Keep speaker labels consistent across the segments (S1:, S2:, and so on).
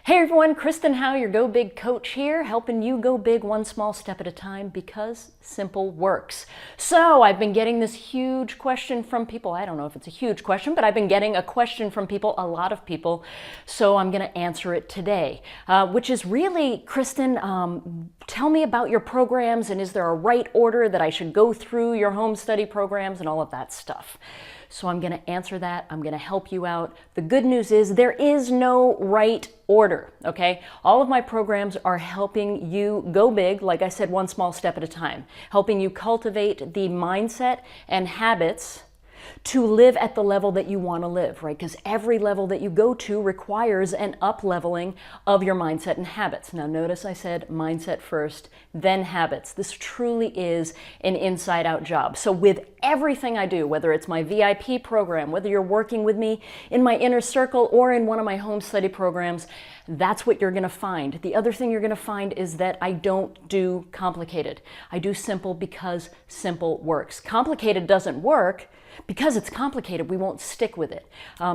S1: Hey everyone, Kristen Howe, your Go Big coach here, helping you go big one small step at a time because simple works. So I've been getting this huge question from people. I don't know if it's a huge question, but I've been getting a question from people, a lot of people. So I'm going to answer it today, which is really, Kristen, tell me about your programs and is there a right order that I should go through your home study programs and all of that stuff. So I'm going to answer that. I'm going to help you out. The good news is there is no right order, okay? All of my programs are helping you go big, like I said, one small step at a time, helping you cultivate the mindset and habits to live at the level that you want to live, right? Because every level that you go to requires an up-leveling of your mindset and habits. Now notice I said mindset first, then habits. This truly is an inside-out job. So with everything I do, whether it's my VIP program, whether you're working with me in my inner circle or in one of my home study programs, that's what you're going to find. The other thing you're going to find is that I don't do complicated. I do simple because simple works. Complicated doesn't work. Because it's complicated, we won't stick with it.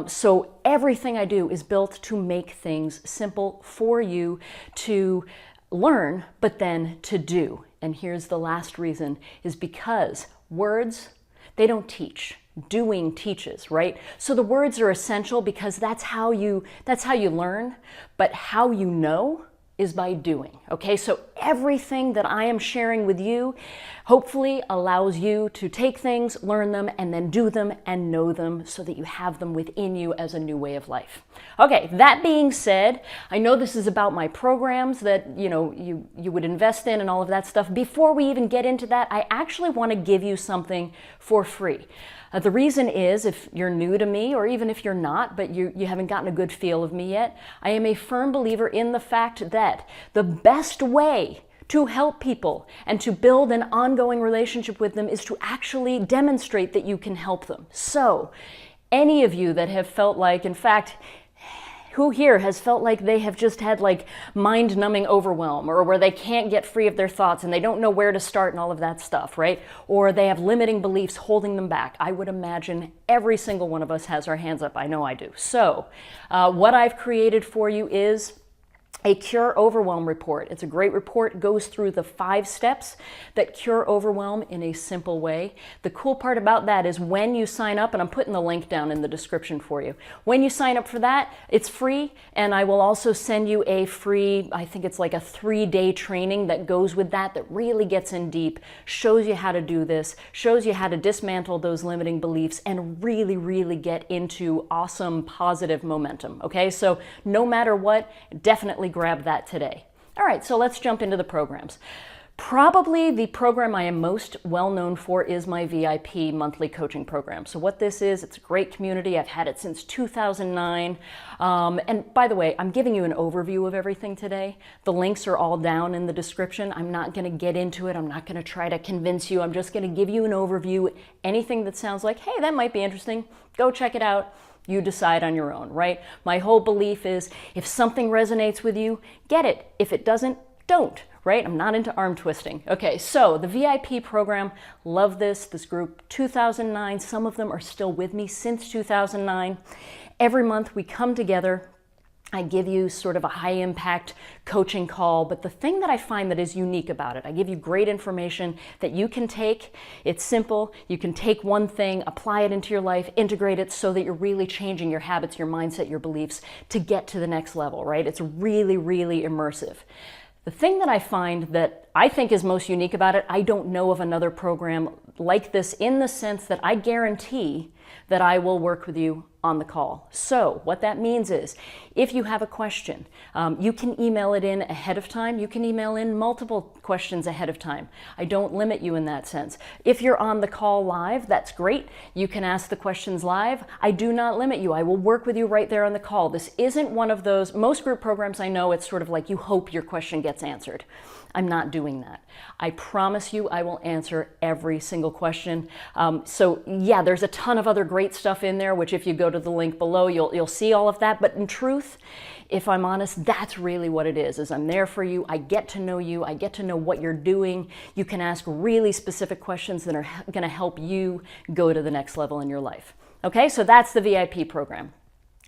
S1: So everything I do is built to make things simple for you to learn, but then to do. And here's the last reason, is because words, they don't teach. Doing teaches, right? So the words are essential because that's how you learn, but how you know is by doing, okay? So everything that I am sharing with you hopefully allows you to take things, learn them, and then do them and know them so that you have them within you as a new way of life. Okay, that being said, I know this is about my programs that you would invest in and all of that stuff. Before we even get into that, I actually want to give you something for free. The reason is, if you're new to me, or even if you're not, but you haven't gotten a good feel of me yet, I am a firm believer in the fact that the best way to help people and to build an ongoing relationship with them is to actually demonstrate that you can help them. So, any of you that have felt like, in fact, who here has felt like they have just had like mind-numbing overwhelm, or where they can't get free of their thoughts and they don't know where to start and all of that stuff, right? Or they have limiting beliefs holding them back. I would imagine every single one of us has our hands up. I know I do. So what I've created for you is a Cure Overwhelm report. It's a great report. It goes through the 5 steps that cure overwhelm in a simple way. The cool part about that is when you sign up, and I'm putting the link down in the description for you. When you sign up for that, it's free, and I will also send you a free, I think it's like a 3-day training that goes with that really gets in deep, shows you how to do this, shows you how to dismantle those limiting beliefs, and really, really get into awesome, positive momentum, okay? So no matter what, definitely grab that today. All right, so let's jump into the programs. Probably the program I am most well known for is my VIP monthly coaching program. So what this is, it's a great community. I've had it since 2009. And by the way, I'm giving you an overview of everything today. The links are all down in the description. I'm not going to get into it. I'm not going to try to convince you. I'm just going to give you an overview. Anything that sounds like, hey, that might be interesting, go check it out. You decide on your own, right? My whole belief is if something resonates with you, get it. If it doesn't, don't, right? I'm not into arm twisting. Okay, so the VIP program, love this group, 2009. Some of them are still with me since 2009. Every month we come together. I give you sort of a high impact coaching call, but the thing that I find that is unique about it, I give you great information that you can take. It's simple. You can take one thing, apply it into your life, integrate it so that you're really changing your habits, your mindset, your beliefs to get to the next level, right? It's really, really immersive. The thing that I find that I think is most unique about it, I don't know of another program like this in the sense that I guarantee that I will work with you on the call. So what that means is if you have a question, you can email it in ahead of time. You can email in multiple questions ahead of time. I don't limit you in that sense. If you're on the call live, that's great. You can ask the questions live. I do not limit you. I will work with you right there on the call. This isn't one of those, most group programs I know it's sort of like you hope your question gets answered. I'm not doing that. I promise you I will answer every single question. So yeah, there's a ton of other great stuff in there, which if you go to the link below, you'll see all of that. But in truth, if I'm honest, that's really what it is I'm there for you. I get to know you. I get to know what you're doing. You can ask really specific questions that are going to help you go to the next level in your life. Okay, so that's the VIP program.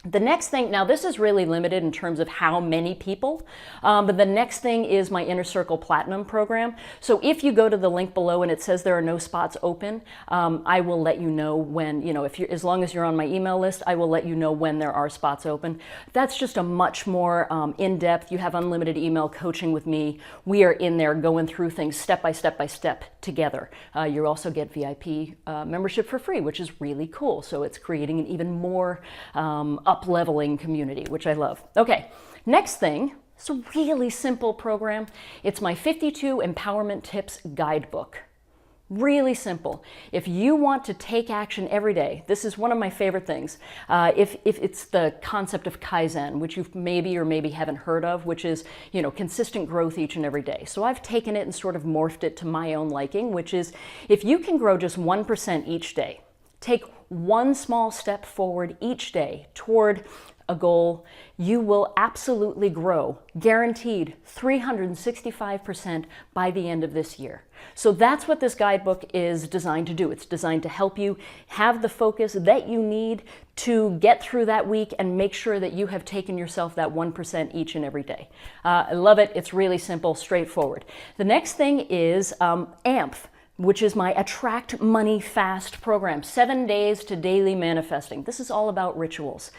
S1: The next thing, now this is really limited in terms of how many people, but the next thing is my Inner Circle Platinum program. So if you go to the link below and it says there are no spots open, I will let you know when, if you're, as long as you're on my email list, I will let you know when there are spots open. That's just a much more in-depth, you have unlimited email coaching with me. We are in there going through things step by step by step together. You also get VIP membership for free, which is really cool. So it's creating an even more up-leveling community, which I love. Okay, next thing, it's a really simple program. It's my 52 Empowerment Tips Guidebook. Really simple. If you want to take action every day, this is one of my favorite things. If it's the concept of Kaizen, which you maybe or maybe haven't heard of, which is, consistent growth each and every day. So I've taken it and sort of morphed it to my own liking, which is if you can grow just 1% each day, take one small step forward each day toward a goal, you will absolutely grow, guaranteed 365% by the end of this year. So that's what this guidebook is designed to do. It's designed to help you have the focus that you need to get through that week and make sure that you have taken yourself that 1% each and every day. I love it. It's really simple, straightforward. The next thing is AMP, which is my Attract Money Fast program, 7 days to daily manifesting. This is all about rituals.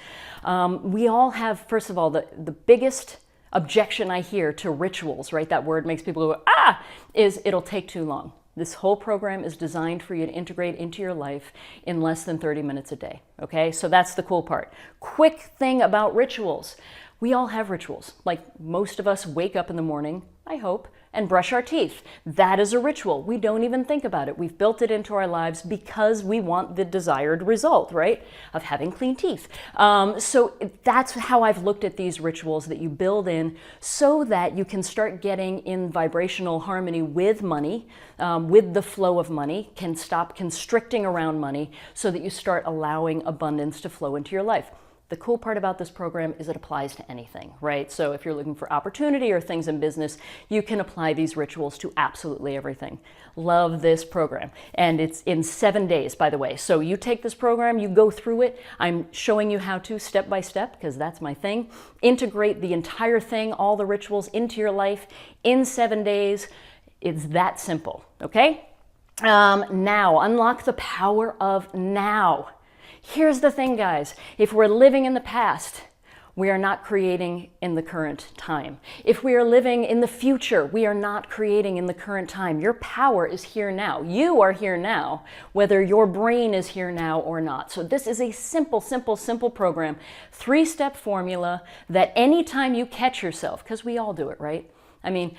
S1: We all have, first of all, the biggest objection I hear to rituals, right? That word makes people go, is it'll take too long. This whole program is designed for you to integrate into your life in less than 30 minutes a day, okay? So that's the cool part. Quick thing about rituals. We all have rituals. Like most of us wake up in the morning, I hope, and brush our teeth. That is a ritual. We don't even think about it. We've built it into our lives because we want the desired result, right? Of having clean teeth. So that's how I've looked at these rituals that you build in so that you can start getting in vibrational harmony with money, with the flow of money, can stop constricting around money so that you start allowing abundance to flow into your life. The cool part about this program is it applies to anything, right? So if you're looking for opportunity or things in business, you can apply these rituals to absolutely everything. Love this program. And it's in 7 days, by the way. So you take this program, you go through it. I'm showing you how to, step by step, because that's my thing, integrate the entire thing, all the rituals into your life in 7 days. It's that simple, okay? Now, unlock the power of now. Here's the thing, guys. If we're living in the past, we are not creating in the current time. If we are living in the future, we are not creating in the current time. Your power is here now. You are here now, whether your brain is here now or not. So this is a simple, simple, simple program, 3-step formula that anytime you catch yourself, because we all do it, right? I mean,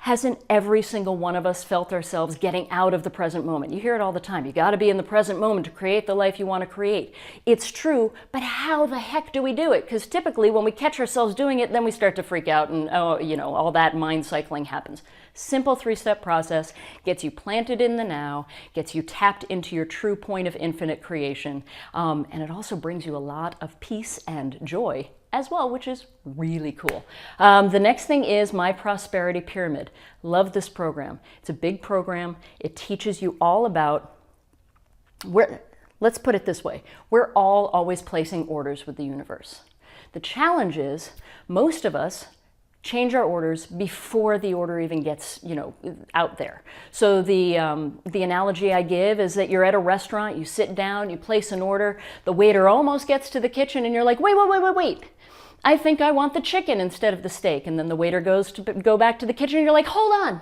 S1: hasn't every single one of us felt ourselves getting out of the present moment? You hear it all the time. You got to be in the present moment to create the life you want to create. It's true, but how the heck do we do it? Because typically when we catch ourselves doing it, then we start to freak out and, all that mind cycling happens. Simple 3-step process gets you planted in the now, gets you tapped into your true point of infinite creation, and it also brings you a lot of peace and joy as well, which is really cool. The next thing is my Prosperity Pyramid. Love this program. It's a big program. It teaches you all about let's put it this way. We're all always placing orders with the universe. The challenge is most of us change our orders before the order even gets, out there. So the analogy I give is that you're at a restaurant, you sit down, you place an order, the waiter almost gets to the kitchen and you're like, wait. I think I want the chicken instead of the steak. And then the waiter goes to go back to the kitchen and you're like, hold on,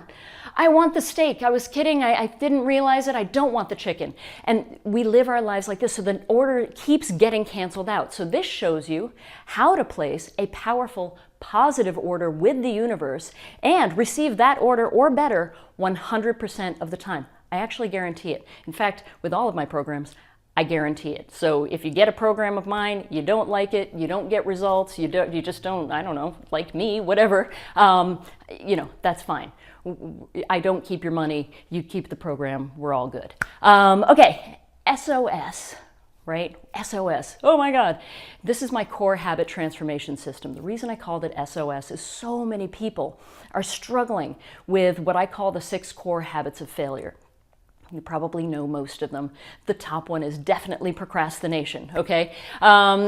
S1: I want the steak. I was kidding. I didn't realize it. I don't want the chicken. And we live our lives like this. So the order keeps getting canceled out. So this shows you how to place a powerful, positive order with the universe and receive that order or better 100% of the time. I actually guarantee it. In fact, with all of my programs, I guarantee it. So if you get a program of mine, you don't like it, you don't get results, you just don't, I don't know, like me, whatever, that's fine. I don't keep your money, you keep the program, we're all good. Okay, SOS, right? SOS. Oh my God. This is my core habit transformation system. The reason I called it SOS is so many people are struggling with what I call the 6 core habits of failure. You probably know most of them. The top one is definitely procrastination, okay?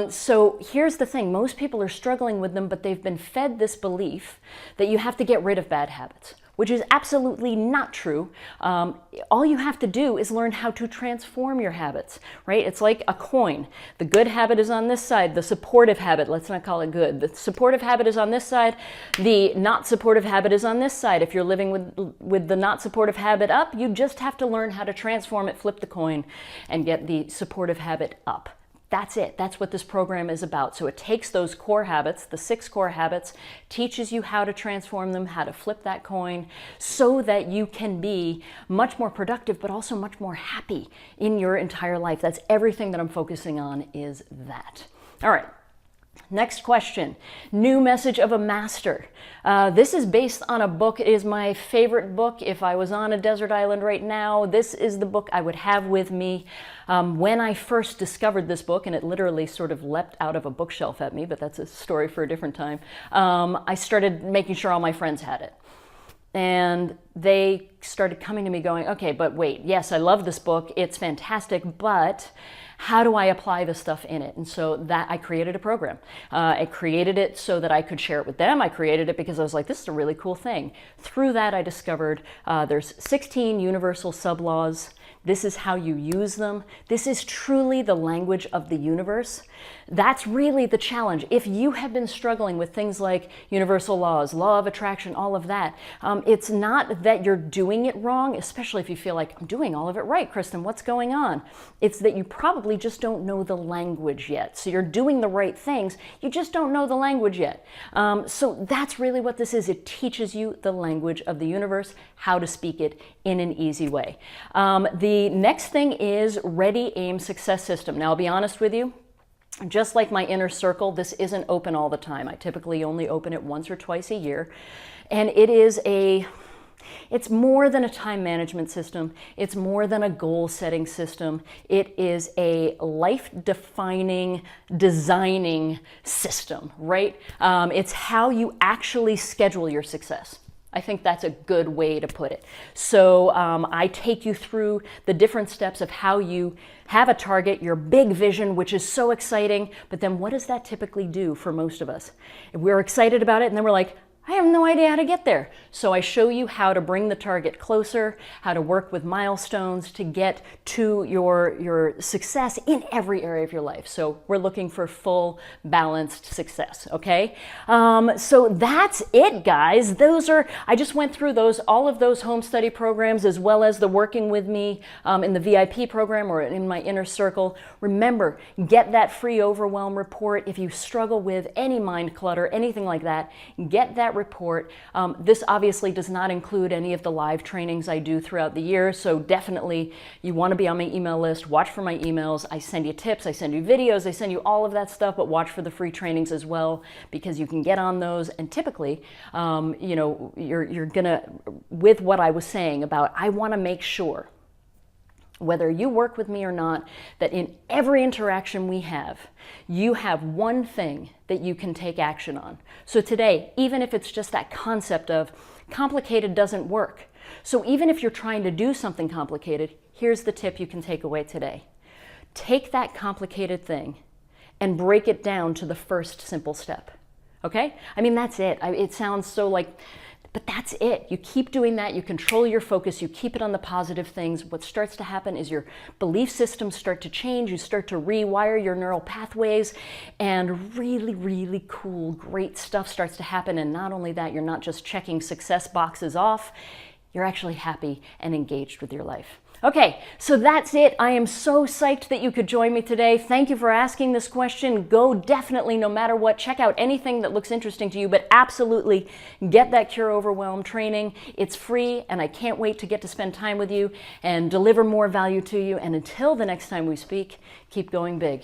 S1: So here's the thing. Most people are struggling with them, but they've been fed this belief that you have to get rid of bad habits, which is absolutely not true. All you have to do is learn how to transform your habits, right? It's like a coin. The good habit is on this side, the supportive habit, let's not call it good. The supportive habit is on this side, the not supportive habit is on this side. If you're living with the not supportive habit up, you just have to learn how to transform it, flip the coin, and get the supportive habit up. That's it. That's what this program is about. So it takes those core habits, the 6 core habits, teaches you how to transform them, how to flip that coin, so that you can be much more productive, but also much more happy in your entire life. That's everything that I'm focusing on, is that. All right. Next question, New Message of a Master. This is based on a book. It is my favorite book. If I was on a desert island right now, this is the book I would have with me. When I first discovered this book, and it literally sort of leapt out of a bookshelf at me, but that's a story for a different time, I started making sure all my friends had it. And they started coming to me going, okay, but wait, yes, I love this book. It's fantastic, but how do I apply the stuff in it? And so that I created a program. I created it so that I could share it with them. I created it because I was like, this is a really cool thing. Through that, I discovered there's 16 universal sub-laws. This is how you use them. This is truly the language of the universe. That's really the challenge. If you have been struggling with things like universal laws, law of attraction, all of that, it's not that you're doing it wrong, especially if you feel like, I'm doing all of it right, Kristen, what's going on? It's that you probably just don't know the language yet. So you're doing the right things, you just don't know the language yet. So that's really what this is. It teaches you the language of the universe, how to speak it in an easy way. The next thing is Ready, Aim, Success System. Now, I'll be honest with you, just like my inner circle, this isn't open all the time. I typically only open it once or twice a year. And it's more than a time management system. It's more than a goal-setting system. It is a life-defining, designing system, right? It's how you actually schedule your success. I think that's a good way to put it. So I take you through the different steps of how you have a target, your big vision, which is so exciting, but then what does that typically do for most of us? We're excited about it, and then we're like, I have no idea how to get there. So I show you how to bring the target closer, how to work with milestones to get to your success in every area of your life. So we're looking for full, balanced success, okay? So that's it, guys. I just went through all of those home study programs, as well as the Working With Me in the VIP program or in my inner circle. Remember, get that free Overwhelm report. If you struggle with any mind clutter, anything like that, get that report. This obviously does not include any of the live trainings I do throughout the year, so definitely you want to be on my email list. Watch for my emails. I send you tips, I send you videos, I send you all of that stuff, but watch for the free trainings as well, because you can get on those. And typically, you're gonna, with what I was saying about, I want to make sure, whether you work with me or not, that in every interaction we have, you have one thing that you can take action on. So today, even if it's just that concept of complicated doesn't work. So even if you're trying to do something complicated, here's the tip you can take away today. Take that complicated thing and break it down to the first simple step. Okay? I mean, that's it. It sounds so like, but that's it. You keep doing that. You control your focus. You keep it on the positive things. What starts to happen is your belief systems start to change. You start to rewire your neural pathways, and really, really cool, great stuff starts to happen. And not only that, you're not just checking success boxes off. You're actually happy and engaged with your life. Okay, so that's it. I am so psyched that you could join me today. Thank you for asking this question. Go definitely, no matter what, check out anything that looks interesting to you, but absolutely get that Cure Overwhelm training. It's free, and I can't wait to get to spend time with you and deliver more value to you. And until the next time we speak, keep going big.